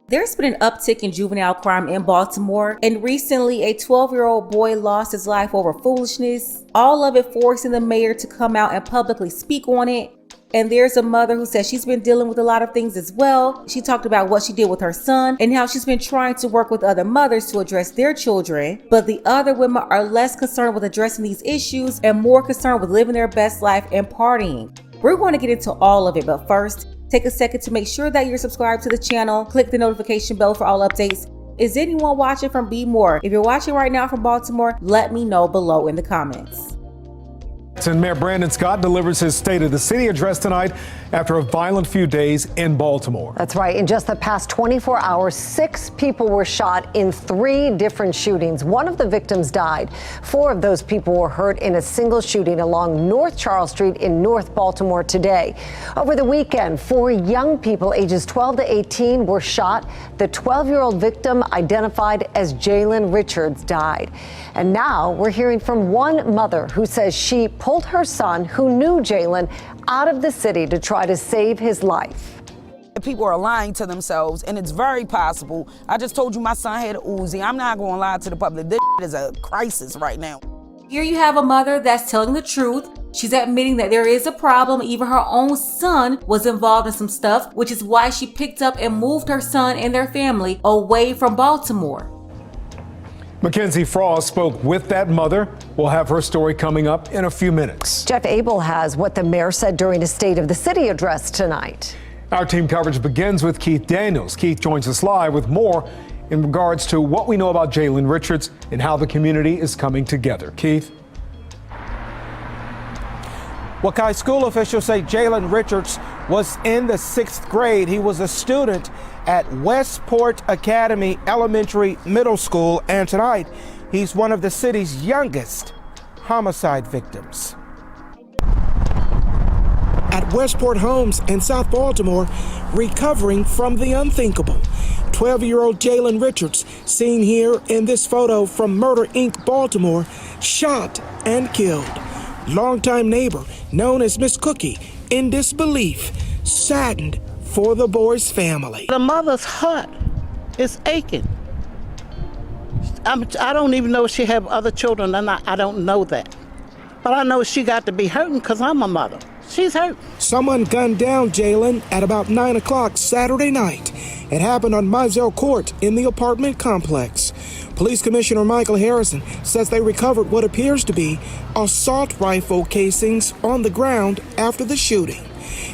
There's been an uptick in juvenile crime in Baltimore, and recently a 12-year-old boy lost his life over foolishness, all of it forcing the mayor to come out and publicly speak on it. And there's a mother who says she's been dealing with a lot of things as well. She talked about what she did with her son and how she's been trying to work with other mothers to address their children. But the other women are less concerned with addressing these issues and more concerned with living their best life and partying. We're going to get into all of it, but first, take a second to make sure that you're subscribed to the channel. Click the notification bell for all updates. Is anyone watching from Be More? If you're watching right now from Baltimore, let me know below in the comments. And Mayor Brandon Scott delivers his State of the City address tonight after a violent few days in Baltimore. That's right. In just the past 24 hours, 6 people were shot in 3 different shootings. One of the victims died. 4 of those people were hurt in a single shooting along North Charles Street in North Baltimore today. Over the weekend, 4 young people ages 12 to 18 were shot. The 12-year-old victim, identified as Jalen Richards, died. And now we're hearing from one mother who says she pulled her son, who knew Jalen, out of the city to try to save his life. People are lying to themselves, and it's very possible. I just told you my son had an Uzi. I'm not going to lie to the public. This is a crisis right now. Here you have a mother that's telling the truth. She's admitting that there is a problem. Even her own son was involved in some stuff, which is why she picked up and moved her son and their family away from Baltimore. Mackenzie Frost spoke with that mother. We'll have her story coming up in a few minutes. Jeff Abel has what the mayor said during his State of the City address tonight. Our team coverage begins with Keith Daniels. Keith joins us live with more in regards to what we know about Jalen Richards and how the community is coming together. Keith? Well, Kai, school officials say Jalen Richards was in the 6th grade. He was a student at Westport Academy Elementary Middle School, and tonight he's one of the city's youngest homicide victims. At Westport Homes in South Baltimore, recovering from the unthinkable. 12-year-old Jalen Richards, seen here in this photo from Murder Inc. Baltimore, shot and killed. Longtime neighbor, known as Miss Cookie, in disbelief, saddened for the boy's family. The mother's heart is aching. I don't even know if she have other children or not. I don't know that. But I know she got to be hurting because I'm a mother. She's hurt. Someone gunned down Jalen at about 9 o'clock Saturday night. It happened on Mizell Court in the apartment complex. Police Commissioner Michael Harrison says they recovered what appears to be assault rifle casings on the ground after the shooting.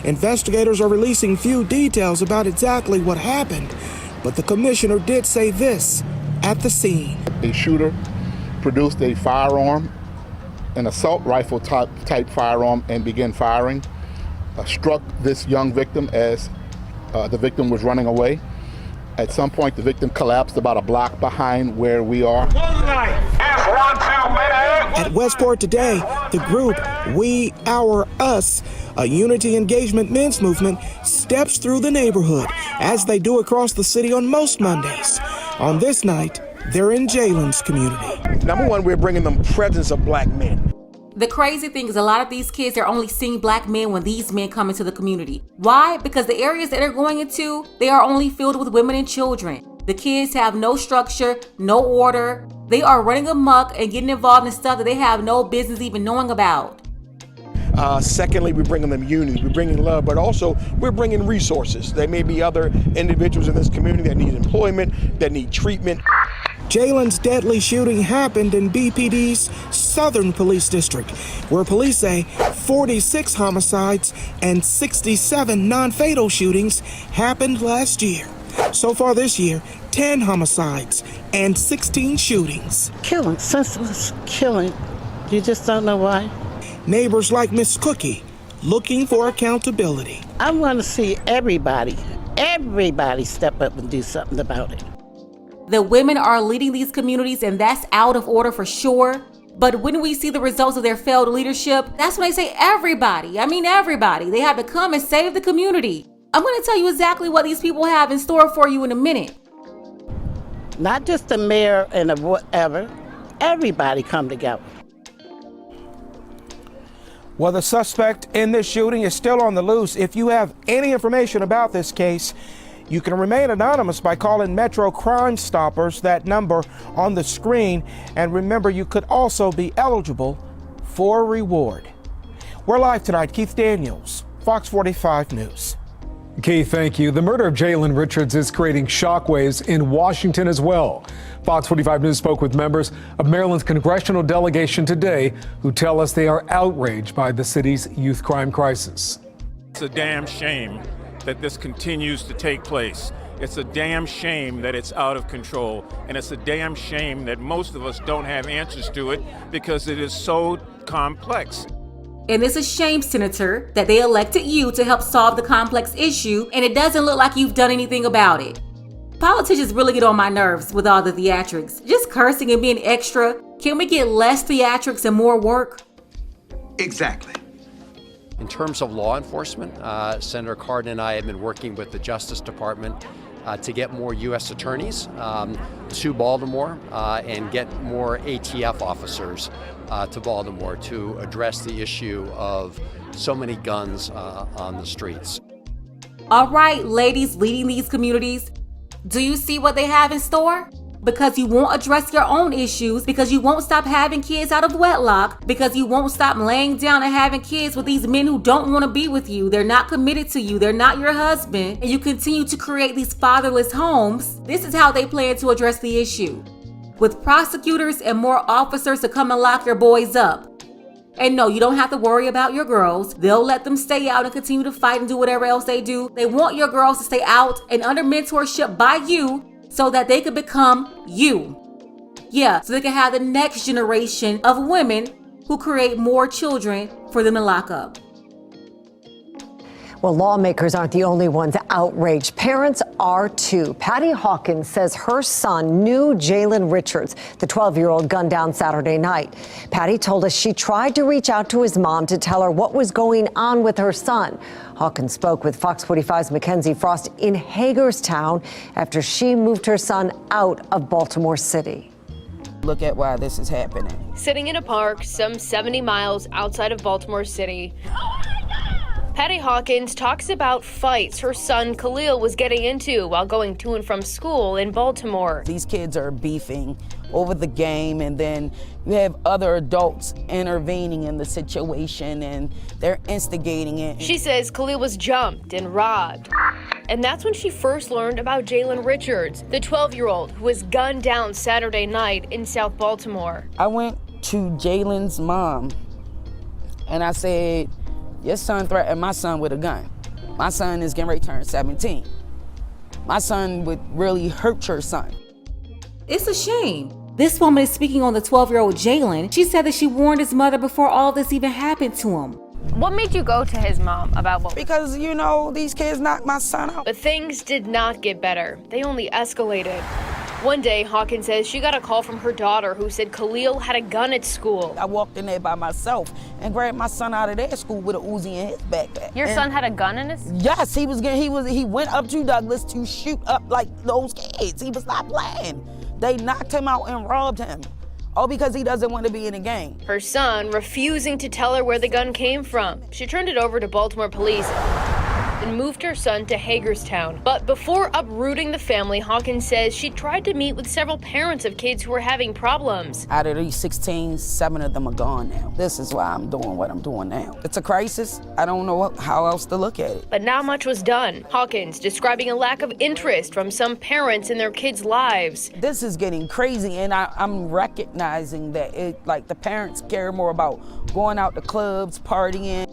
Investigators are releasing few details about exactly what happened, but the commissioner did say this at the scene. A shooter produced a firearm, an assault rifle type firearm, and began firing. Struck this young victim as the victim was running away. At some point, the victim collapsed about a block behind where we are. At Westport today, the group We, Our, Us, a unity engagement men's movement, steps through the neighborhood, as they do across the city on most Mondays. On this night, they're in Jalen's community. Number one, we're bringing them presence of black men. The crazy thing is a lot of these kids are only seeing black men when these men come into the community. Why? Because the areas that they're going into, they are only filled with women and children. The kids have no structure, no order. They are running amok and getting involved in stuff that they have no business even knowing about. Secondly, we're bringing them unity, we're bringing love, but also we're bringing resources. There may be other individuals in this community that need employment, that need treatment. Jalen's deadly shooting happened in BPD's Southern Police District, where police say 46 homicides and 67 non-fatal shootings happened last year. So far this year, 10 homicides and 16 shootings. Killing, senseless killing. You just don't know why. Neighbors like Miss Cookie looking for accountability. I want to see everybody step up and do something about it. The women are leading these communities, and that's out of order for sure. But when we see the results of their failed leadership, that's when I say everybody. I mean everybody. They have to come and save the community. I'm going to tell you exactly what these people have in store for you in a minute. Not just the mayor and the whatever. Everybody come together. Well, the suspect in this shooting is still on the loose. If you have any information about this case, You can remain anonymous by calling Metro Crime Stoppers, that number on the screen. And remember, you could also be eligible for a reward. We're live tonight. Keith Daniels, Fox 45 News. Keith, thank you. The murder of Jalen Richards is creating shockwaves in Washington as well. Fox 45 News spoke with members of Maryland's Congressional Delegation today who tell us they are outraged by the city's youth crime crisis. It's a damn shame that this continues to take place. It's a damn shame that it's out of control. And it's a damn shame that most of us don't have answers to it because it is so complex. And it's a shame, Senator, that they elected you to help solve the complex issue, and it doesn't look like you've done anything about it. Politicians really get on my nerves with all the theatrics. Just cursing and being extra. Can we get less theatrics and more work? Exactly. In terms of law enforcement, Senator Cardin and I have been working with the Justice Department to get more U.S. attorneys to Baltimore and get more ATF officers to Baltimore to address the issue of so many guns on the streets. All right, ladies leading these communities, do you see what they have in store? Because you won't address your own issues, because you won't stop having kids out of wedlock, because you won't stop laying down and having kids with these men who don't want to be with you. They're not committed to you. They're not your husband. And you continue to create these fatherless homes. This is how they plan to address the issue. With prosecutors and more officers to come and lock your boys up. And no, you don't have to worry about your girls. They'll let them stay out and continue to fight and do whatever else they do. They want your girls to stay out and under mentorship by you so that they could become you. Yeah, so they can have the next generation of women who create more children for them to lock up. Well, lawmakers aren't the only ones outraged. Parents are too. Patty Hawkins says her son knew Jalen Richards, the 12-year-old gunned down Saturday night. Patty told us she tried to reach out to his mom to tell her what was going on with her son. Hawkins spoke with Fox 45's Mackenzie Frost in Hagerstown after she moved her son out of Baltimore City. Look at why this is happening. Sitting in a park some 70 miles outside of Baltimore City, Patty Hawkins talks about fights her son Khalil was getting into while going to and from school in Baltimore. These kids are beefing over the game, and then you have other adults intervening in the situation, and they're instigating it. She says Khalil was jumped and robbed. And that's when she first learned about Jalen Richards, the 12-year-old who was gunned down Saturday night in South Baltimore. I went to Jalen's mom, and I said, your son threatened my son with a gun. My son is getting ready to turn 17. My son would really hurt your son. It's a shame. This woman is speaking on the 12-year-old Jalen. She said that she warned his mother before all this even happened to him. What made you go to his mom about what? Because, you know, these kids knocked my son out. But things did not get better. They only escalated. One day, Hawkins says she got a call from her daughter who said Khalil had a gun at school. I walked in there by myself and grabbed my son out of their school with an Uzi in his backpack. Your son had a gun in his? Yes, he went up to Douglas to shoot up like those kids. He was not playing. They knocked him out and robbed him. All because he doesn't want to be in a gang. Her son refusing to tell her where the gun came from. She turned it over to Baltimore police and moved her son to Hagerstown. But before uprooting the family, Hawkins says she tried to meet with several parents of kids who were having problems. Out of these 16, 7 of them are gone now. This is why I'm doing what I'm doing now. It's a crisis. I don't know how else to look at it. But not much was done. Hawkins describing a lack of interest from some parents in their kids' lives. This is getting crazy, and I'm recognizing that the parents care more about going out to clubs, partying.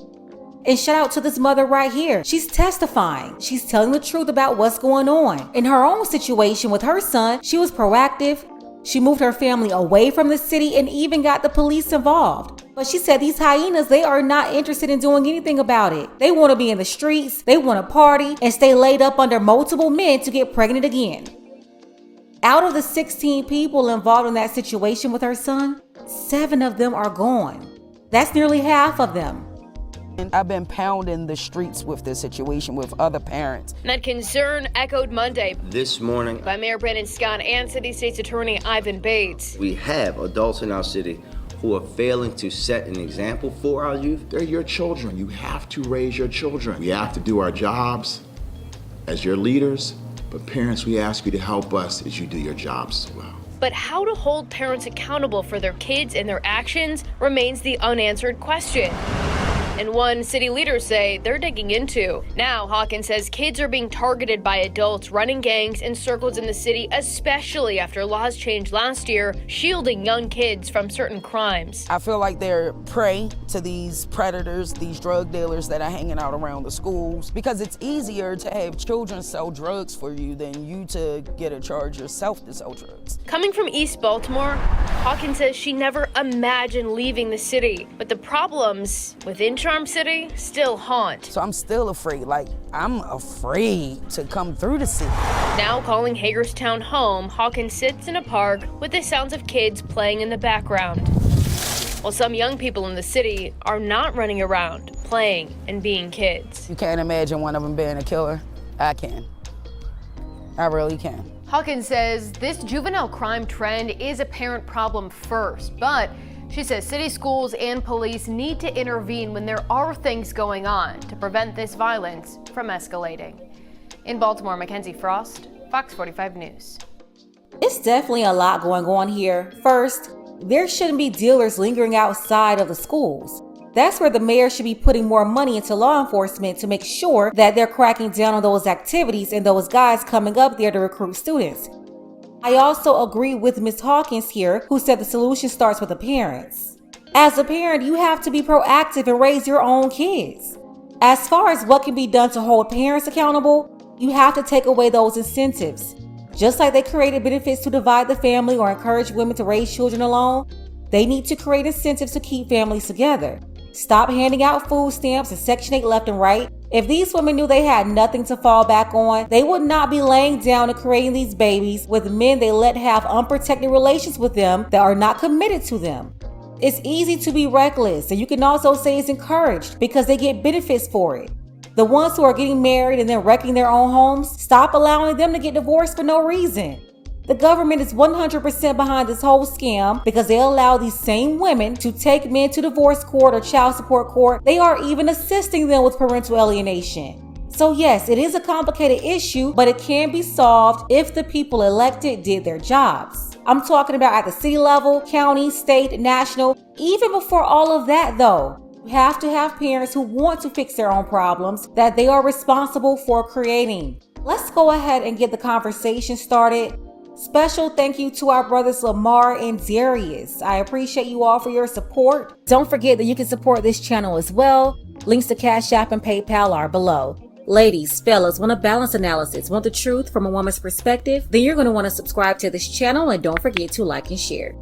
And shout out to this mother right here. She's testifying. She's telling the truth about what's going on. In her own situation with her son, she was proactive. She moved her family away from the city and even got the police involved. But she said these hyenas, they are not interested in doing anything about it. They want to be in the streets, they want to party, and stay laid up under multiple men to get pregnant again. Out of the 16 people involved in that situation with her son, 7 of them are gone. That's nearly half of them. And I've been pounding the streets with this situation with other parents. That concern echoed Monday this morning by Mayor Brandon Scott and City State's Attorney Ivan Bates. We have adults in our city who are failing to set an example for our youth. They're your children. You have to raise your children. We have to do our jobs as your leaders But parents, we ask you to help us as you do your jobs as well. But how to hold parents accountable for their kids and their actions remains the unanswered question. And one city leaders say they're digging into. Now, Hawkins says kids are being targeted by adults running gangs in circles in the city, especially after laws changed last year, shielding young kids from certain crimes. I feel like they're prey to these predators, these drug dealers that are hanging out around the schools, because it's easier to have children sell drugs for you than you to get a charge yourself to sell drugs. Coming from East Baltimore, Hawkins says she never imagined leaving the city, but the problems within Charm City still haunt. So I'm still afraid, like I'm afraid to come through the city. Now calling Hagerstown home, Hawkins sits in a park with the sounds of kids playing in the background. While some young people in the city are not running around, playing and being kids. You can't imagine one of them being a killer. I can. I really can. Hawkins says this juvenile crime trend is a parent problem first, but she says city schools and police need to intervene when there are things going on to prevent this violence from escalating. In Baltimore, Mackenzie Frost, Fox 45 News. It's definitely a lot going on here. First, there shouldn't be dealers lingering outside of the schools. That's where the mayor should be putting more money into law enforcement to make sure that they're cracking down on those activities and those guys coming up there to recruit students. I also agree with Ms. Hawkins here, who said the solution starts with the parents. As a parent, you have to be proactive and raise your own kids. As far as what can be done to hold parents accountable, you have to take away those incentives. Just like they created benefits to divide the family or encourage women to raise children alone, they need to create incentives to keep families together. Stop handing out food stamps and Section 8 left and right. If these women knew they had nothing to fall back on, they would not be laying down and creating these babies with men they let have unprotected relations with them that are not committed to them. It's easy to be reckless, and you can also say it's encouraged because they get benefits for it. The ones who are getting married and then wrecking their own homes, stop allowing them to get divorced for no reason. The government is 100% behind this whole scam because they allow these same women to take men to divorce court or child support court. They are even assisting them with parental alienation. So yes, it is a complicated issue, but it can be solved if the people elected did their jobs. I'm talking about at the city level, county, state, national. Even before all of that though, you have to have parents who want to fix their own problems that they are responsible for creating. Let's go ahead and get the conversation started. Special thank you to our brothers Lamar and Darius. I appreciate you all for your support. Don't forget that you can support this channel as well. Links to Cash App and PayPal are below. Ladies, fellas, want a balanced analysis, want the truth from a woman's perspective? Then you're going to want to subscribe to this channel and don't forget to like and share.